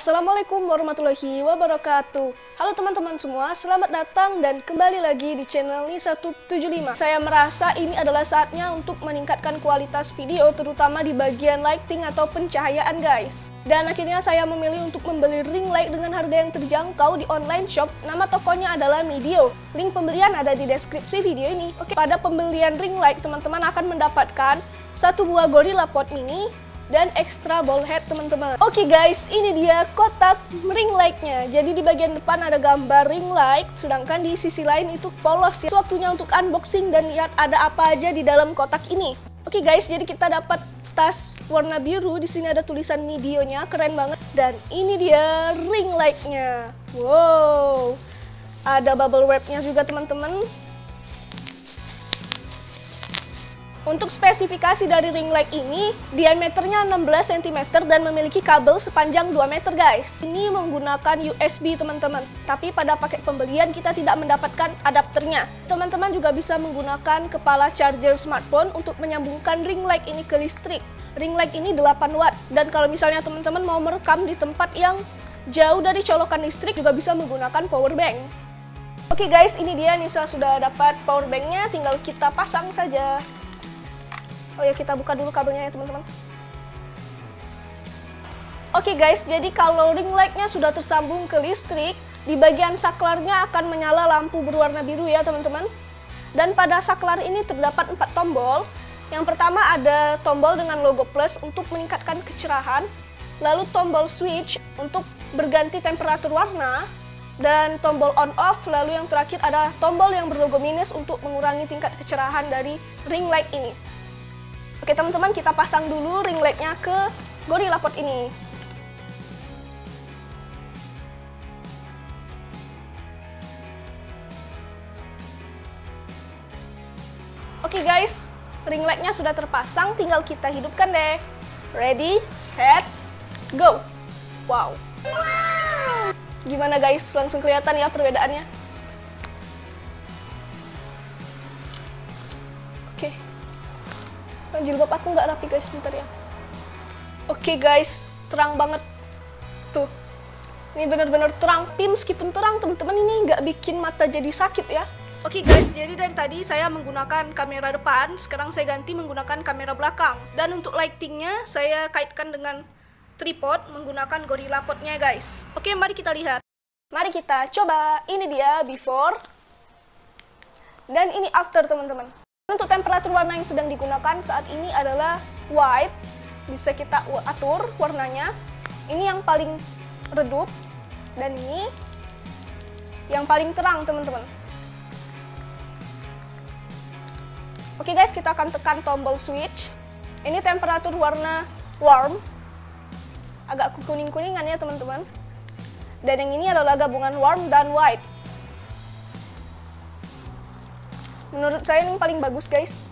Assalamualaikum warahmatullahi wabarakatuh. Halo teman-teman semua, selamat datang dan kembali lagi di channel Nisa175. Saya merasa ini adalah saatnya untuk meningkatkan kualitas video, terutama di bagian lighting atau pencahayaan guys. Dan akhirnya saya memilih untuk membeli ring light dengan harga yang terjangkau di online shop. Nama tokonya adalah Medio. Link pembelian ada di deskripsi video ini. Oke, pada pembelian ring light teman-teman akan mendapatkan satu buah Gorilla Pod Mini dan extra ball head teman-teman. Oke guys, ini dia kotak ring light-nya. Jadi di bagian depan ada gambar ring light, sedangkan di sisi lain itu polos ya. Waktunya untuk unboxing dan lihat ada apa aja di dalam kotak ini. Oke guys, jadi kita dapat tas warna biru. Di sini ada tulisan Medio-nya, keren banget. Dan ini dia ring light-nya. Wow, ada bubble wrap-nya juga teman-teman. Untuk spesifikasi dari ring light ini, diameternya 16 cm dan memiliki kabel sepanjang 2 meter guys. Ini menggunakan USB teman-teman, tapi pada paket pembelian kita tidak mendapatkan adapternya. Teman-teman juga bisa menggunakan kepala charger smartphone untuk menyambungkan ring light ini ke listrik. Ring light ini 8 watt, dan kalau misalnya teman-teman mau merekam di tempat yang jauh dari colokan listrik juga bisa menggunakan power bank. Oke guys, ini dia Nisa sudah dapat power banknya, tinggal kita pasang saja. Oh ya, kita buka dulu kabelnya ya teman-teman. Oke guys, jadi kalau ring light-nya sudah tersambung ke listrik, di bagian saklarnya akan menyala lampu berwarna biru ya teman-teman. Dan pada saklar ini terdapat 4 tombol. Yang pertama ada tombol dengan logo plus untuk meningkatkan kecerahan, lalu tombol switch untuk berganti temperatur warna, dan tombol on off, lalu yang terakhir ada tombol yang berlogo minus untuk mengurangi tingkat kecerahan dari ring light ini. Oke teman-teman, kita pasang dulu ring light-nya ke Gorilla Pod ini. Oke guys, ring light-nya sudah terpasang, tinggal kita hidupkan deh. Ready, set, go. Wow. Gimana guys, langsung kelihatan ya perbedaannya. Oke. Jilbab aku nggak rapi guys, bentar ya. Oke guys, terang banget tuh. Ini bener-bener terang, tapi meskipun terang teman-teman ini nggak bikin mata jadi sakit ya. Oke guys, jadi dari tadi saya menggunakan kamera depan, sekarang saya ganti menggunakan kamera belakang. Dan untuk lightingnya saya kaitkan dengan tripod menggunakan Gorilla Pod-nya guys. Oke, mari kita lihat. Mari kita coba. Ini dia before dan ini after teman-teman. Untuk temperatur warna yang sedang digunakan saat ini adalah white, bisa kita atur warnanya. Ini yang paling redup, dan ini yang paling terang teman-teman. Oke guys, kita akan tekan tombol switch. Ini temperatur warna warm, agak kuning-kuningan ya teman-teman. Dan yang ini adalah gabungan warm dan white. Menurut saya ini paling bagus guys.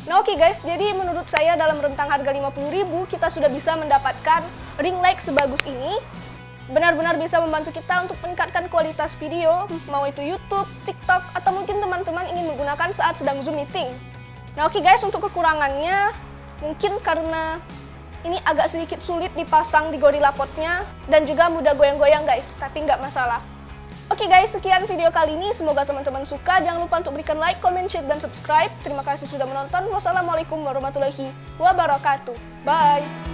Nah oke guys, jadi menurut saya dalam rentang harga 50.000 kita sudah bisa mendapatkan ring light sebagus ini. Benar-benar bisa membantu kita untuk meningkatkan kualitas video, mau itu YouTube, TikTok, atau mungkin teman-teman ingin menggunakan saat sedang Zoom meeting. Nah oke guys, untuk kekurangannya mungkin karena ini agak sedikit sulit dipasang di Gorilla Pod-nya dan juga mudah goyang-goyang guys, tapi nggak masalah. Oke guys, sekian video kali ini. Semoga teman-teman suka. Jangan lupa untuk berikan like, comment, share, dan subscribe. Terima kasih sudah menonton. Wassalamualaikum warahmatullahi wabarakatuh. Bye!